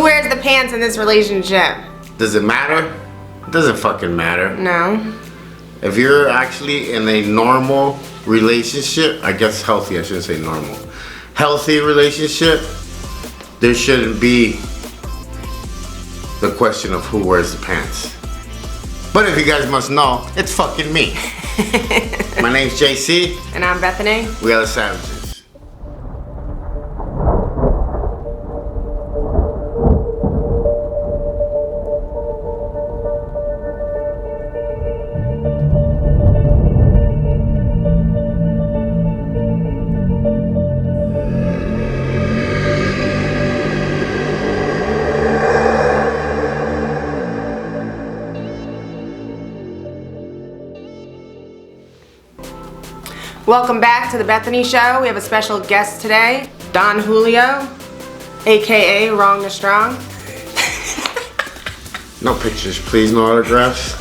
Who wears the pants in this relationship? Does it matter? It doesn't fucking matter. No. If you're actually in a normal relationship, I guess healthy, I shouldn't say normal. Healthy relationship, there shouldn't be the question of who wears the pants. But if you guys must know, it's fucking me. My name's JC. And I'm Bethany. We are the Savages. Welcome back to the Bethany Show. We have a special guest today, Don Julio, aka Wrong to Strong. No pictures, please, no autographs.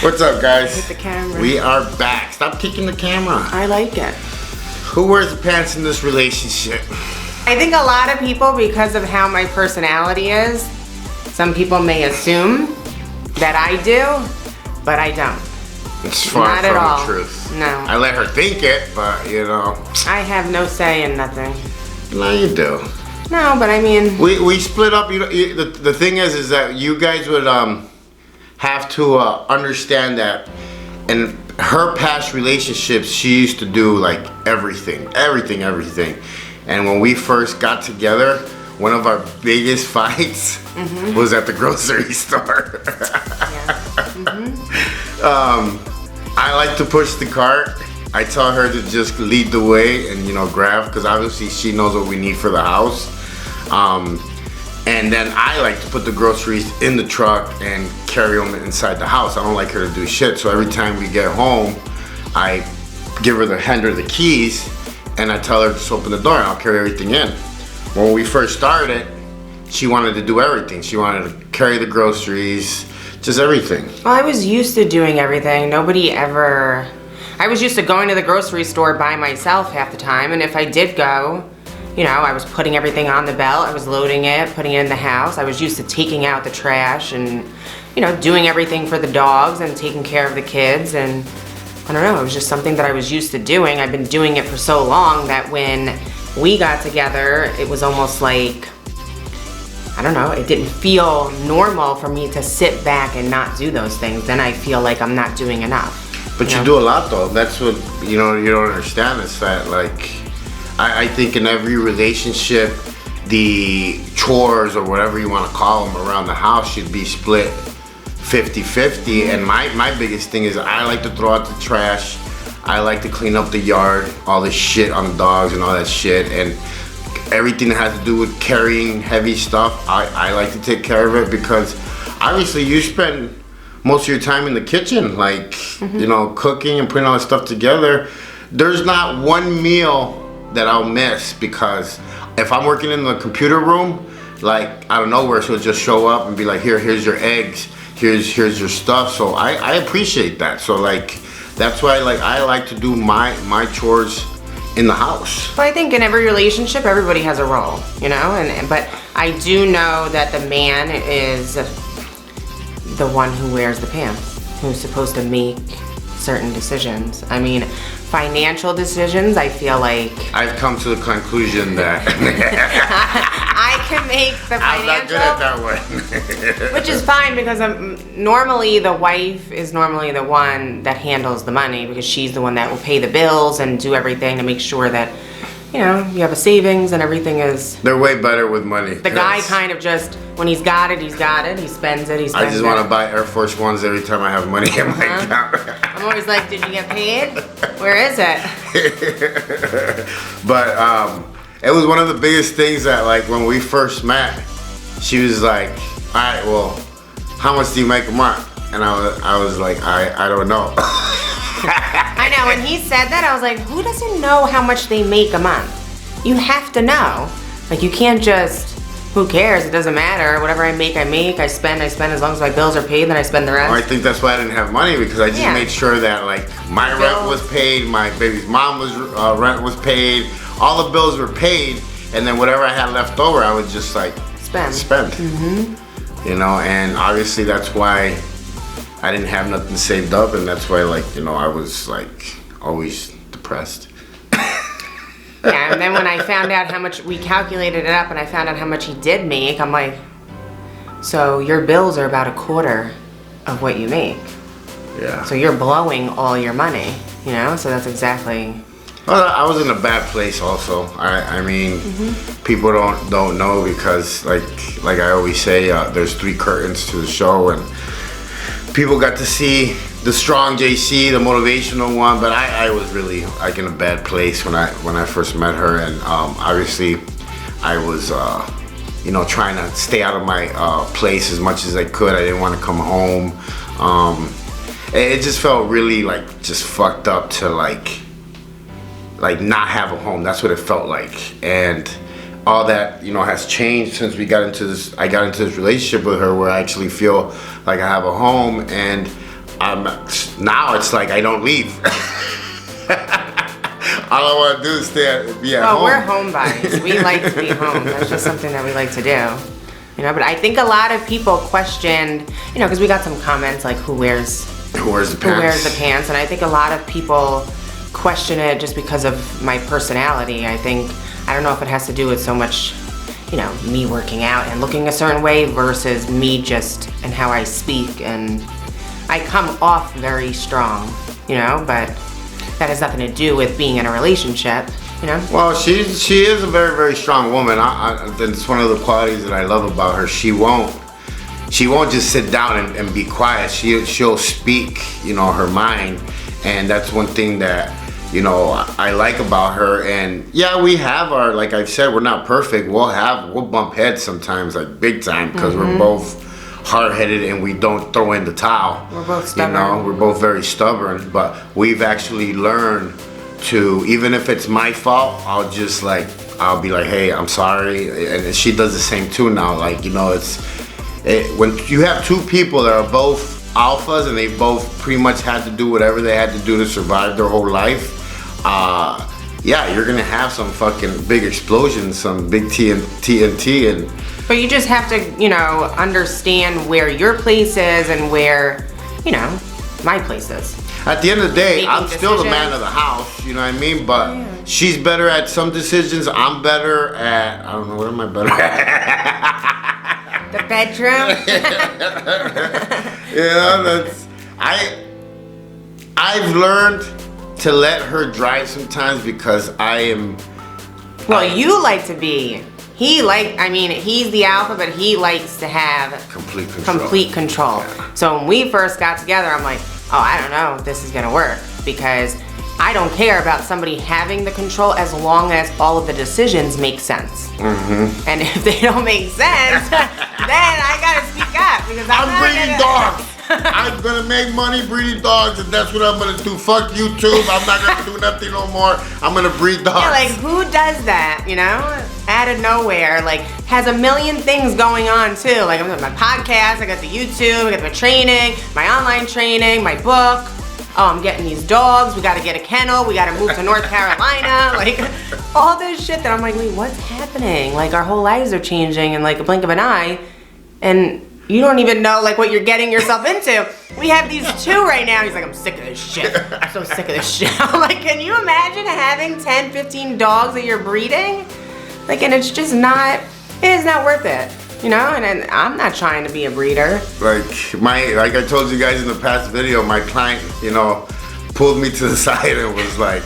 What's up, guys? Hit the camera. We are back. Stop kicking the camera. I like it. Who wears the pants in this relationship? I think a lot of people, because of how my personality is, some people may assume that I do, but I don't. It's far Not from at all. the truth. No. I let her think it, but you know. I have no say in nothing. No, you do. No, but I mean. We split up. You know, the thing is that you guys would have to understand that in her past relationships, she used to do like everything. And when we first got together, one of our biggest fights was at the grocery store. I like to push the cart. I tell her to just lead the way and, you know, grab, because obviously she knows what we need for the house. And then I like to put the groceries in the truck and carry them inside the house. I don't like her to do shit, so every time we get home, I hand her the keys, and I tell her to just open the door and I'll carry everything in. When we first started, she wanted to do everything. She wanted to carry the groceries, just everything. Well, I was used to doing everything. I was used to going to the grocery store by myself half the time, and if I did go, you know, I was putting everything on the belt, I was loading it, putting it in the house. I was used to taking out the trash and, you know, doing everything for the dogs and taking care of the kids, and I don't know, it was just something that I was used to doing. I've been doing it for so long that when we got together, it was almost like, I don't know, it didn't feel normal for me to sit back and not do those things. Then I feel like I'm not doing enough. But you do a lot though. That's what, you know, you don't understand is that, like, I think in every relationship, the chores or whatever you want to call them around the house should be split 50-50. And my biggest thing is I like to throw out the trash. I like to clean up the yard, all the shit on the dogs and all that shit. And everything that has to do with carrying heavy stuff, I like to take care of it, because obviously you spend most of your time in the kitchen, like, you know, cooking and putting all that stuff together. There's not one meal that I'll miss, because if I'm working in the computer room, like, out of nowhere, she'll just show up and be like, here's your eggs, here's your stuff. So I appreciate that. So, like, that's why, like, I like to do my chores in the house. Well, I think in every relationship, everybody has a role, you know, but I do know that the man is the one who wears the pants, who's supposed to make certain decisions. I mean, financial decisions, I feel like I've come to the conclusion that I can make the financial. I'm not good at that one. Which is fine, because normally the wife is normally the one that handles the money, because she's the one that will pay the bills and do everything to make sure that, you know, you have a savings and everything is. They're way better with money. The guy kind of just, when he's got it, he's got it. He spends it, he spends it. I just want to buy Air Force Ones every time I have money in my account. I'm always like, did you get paid? Where is it? But it was one of the biggest things that, like, when we first met, she was like, all right, well, how much do you make a month? And I was like, I don't know. I know, when he said that, I was like, who doesn't know how much they make a month? You have to know. Like, you can't just, who cares? It doesn't matter. Whatever I make, I spend. As long as my bills are paid, then I spend the rest. Well, I think that's why I didn't have money, because I just made sure that, like, my rent was paid, my baby's mom was rent was paid, all the bills were paid, and then whatever I had left over, I would just like spend. You know, and obviously that's why I didn't have nothing saved up, and that's why, like, you know, I was like always depressed. Yeah, and then when I found out how much, we calculated it up, and I found out how much he did make, I'm like, so your bills are about a quarter of what you make. Yeah. So you're blowing all your money, you know? So that's exactly. Well, I was in a bad place also. I mean, people don't know because like I always say, there's 3 curtains to the show, and people got to see the strong JC, the motivational one, but I was really like in a bad place when I first met her, and obviously I was you know, trying to stay out of my place as much as I could. I didn't want to come home. It just felt really like just fucked up to like not have a home. That's what it felt like, and all that, you know, has changed since we got into this. I got into this relationship with her where I actually feel like I have a home, and now it's like I don't leave. All I want to do is be at home. Well, we're homebodies. We like to be home. That's just something that we like to do. You know, but I think a lot of people questioned, you know, because we got some comments like, who wears the pants? And I think a lot of people question it just because of my personality. I don't know if it has to do with so much, you know, me working out and looking a certain way versus me just and how I speak, and I come off very strong, you know, but that has nothing to do with being in a relationship, you know? Well, she is a very, very strong woman. It's one of the qualities that I love about her. She won't just sit down and be quiet. She'll speak, you know, her mind, and that's one thing that, you know, I like about her. And yeah, we have our, like I've said, we're not perfect. We'll bump heads sometimes, like big time, because we're both hard-headed and we don't throw in the towel. We're both stubborn. You know, we're both very stubborn, but we've actually learned to, even if it's my fault, I'll be like, hey, I'm sorry, and she does the same too now. Like, you know, when you have 2 people that are both alphas and they both pretty much had to do whatever they had to do to survive their whole life, yeah, you're gonna have some fucking big explosions, some big TNT, and. But you just have to, you know, understand where your place is and where, you know, my place is. At the end of the day, Making I'm still the decisions. man of the house, you know what I mean? But she's better at some decisions. I'm better at, I don't know, what am I better at? The bedroom. You know, I've learned to let her drive sometimes because I am. Well, you like to be. He's the alpha, but he likes to have complete control. Yeah. So when we first got together, I'm like, oh, I don't know if this is gonna work, because I don't care about somebody having the control as long as all of the decisions make sense. And if they don't make sense, then I gotta speak up, because I'm breeding dogs. I'm gonna make money breeding dogs, and that's what I'm gonna do. Fuck YouTube. I'm not gonna do nothing no more. I'm gonna breed dogs. Yeah, like, who does that, you know? Out of nowhere, like, has a million things going on too. Like, I'm doing my podcast, I got the YouTube, I got my training, my online training, my book. Oh, I'm getting these dogs, we gotta get a kennel, we gotta move to North Carolina. Like, all this shit that I'm like, wait, what's happening? Like, our whole lives are changing in like a blink of an eye, and you don't even know like what you're getting yourself into. We have these 2 right now. He's like, I'm sick of this shit. I'm so sick of this shit. I'm like, can you imagine having 10, 15 dogs that you're breeding? Like, and it's just not, it is not worth it, you know? And I'm not trying to be a breeder. Like I told you guys in the past video, my client, you know, pulled me to the side and was like,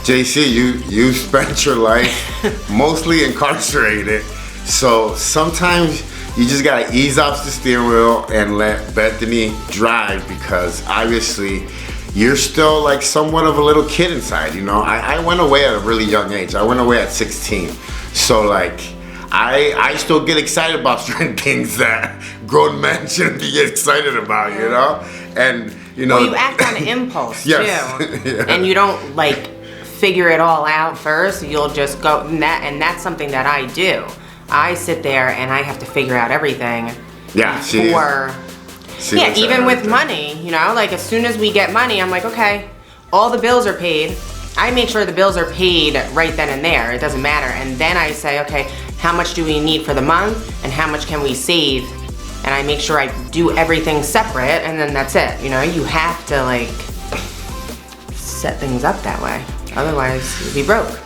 JC, you spent your life mostly incarcerated. So sometimes you just gotta ease off the steering wheel and let Bethany drive, because obviously you're still like somewhat of a little kid inside, you know? I went away at a really young age. I went away at 16. So like, I still get excited about certain things that grown men shouldn't be excited about, you know? And you know. Well, you act on impulse yes. too. Yeah. And you don't like figure it all out first. You'll just go, and that's something that I do. I sit there and I have to figure out everything. Yeah, even with money, you know, like as soon as we get money, I'm like, okay, all the bills are paid. I make sure the bills are paid right then and there. It doesn't matter. And then I say, okay, how much do we need for the month and how much can we save? And I make sure I do everything separate, and then that's it. You know, you have to like set things up that way. Otherwise, you'd be broke.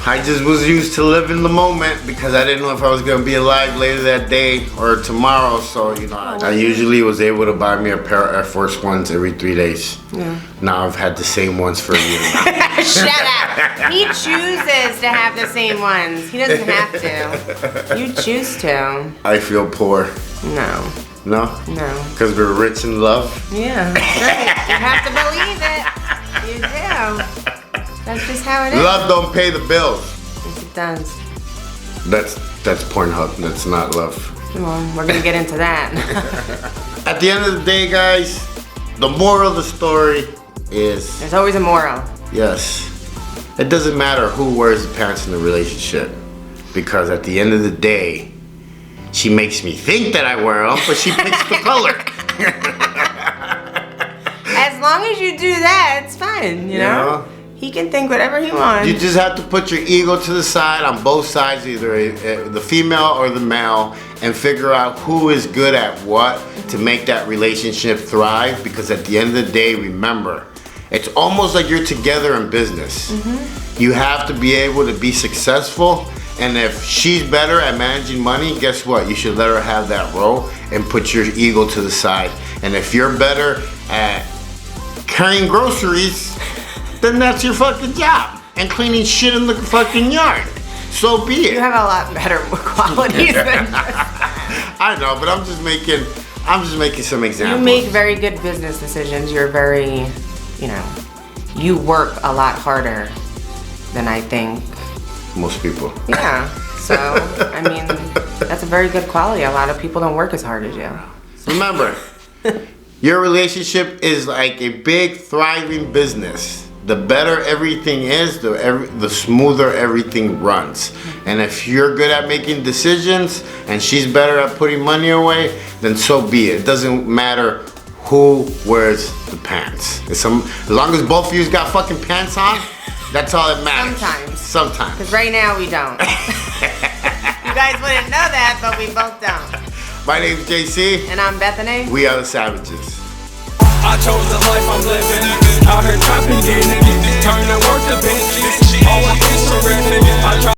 I just was used to live in the moment because I didn't know if I was gonna be alive later that day or tomorrow. So, you know, I usually was able to buy me a pair of Air Force Ones every 3 days. Yeah. Now I've had the same ones for a year now. Shut up. He chooses to have the same ones. He doesn't have to. You choose to. I feel poor. No. No? No. Because we're rich in love? Yeah. Right. You have to believe it. You do. That's just how it is. Love don't pay the bills. Yes, it does. That's Pornhub. That's not love. Well, we're gonna get into that. At the end of the day, guys, the moral of the story is... There's always a moral. Yes. It doesn't matter who wears the pants in the relationship. Because at the end of the day, she makes me think that I wear them, but she picks the color. As long as you do that, it's fine, you know? He can think whatever he wants. You just have to put your ego to the side on both sides, either the female or the male, and figure out who is good at what to make that relationship thrive. Because at the end of the day, remember, it's almost like you're together in business. You have to be able to be successful, and if she's better at managing money, guess what? You should let her have that role and put your ego to the side. And if you're better at carrying groceries, then that's your fucking job. And cleaning shit in the fucking yard. So be it. You have a lot better qualities than I know, but I'm just making some examples. You make very good business decisions. You're very, you know, you work a lot harder than I think most people. Yeah. So, I mean, that's a very good quality. A lot of people don't work as hard as you. Remember, your relationship is like a big thriving business. The better everything is, the smoother everything runs. And if you're good at making decisions and she's better at putting money away, then so be it. It doesn't matter who wears the pants. As long as both of you got fucking pants on, that's all that matters. Sometimes. Because right now we don't. You guys wouldn't know that, but we both don't. My name's JC. And I'm Bethany. We are the Savages. I chose the life I'm living. Out here trapping, getting it. Turn to work the bitch. All the Instagram. I try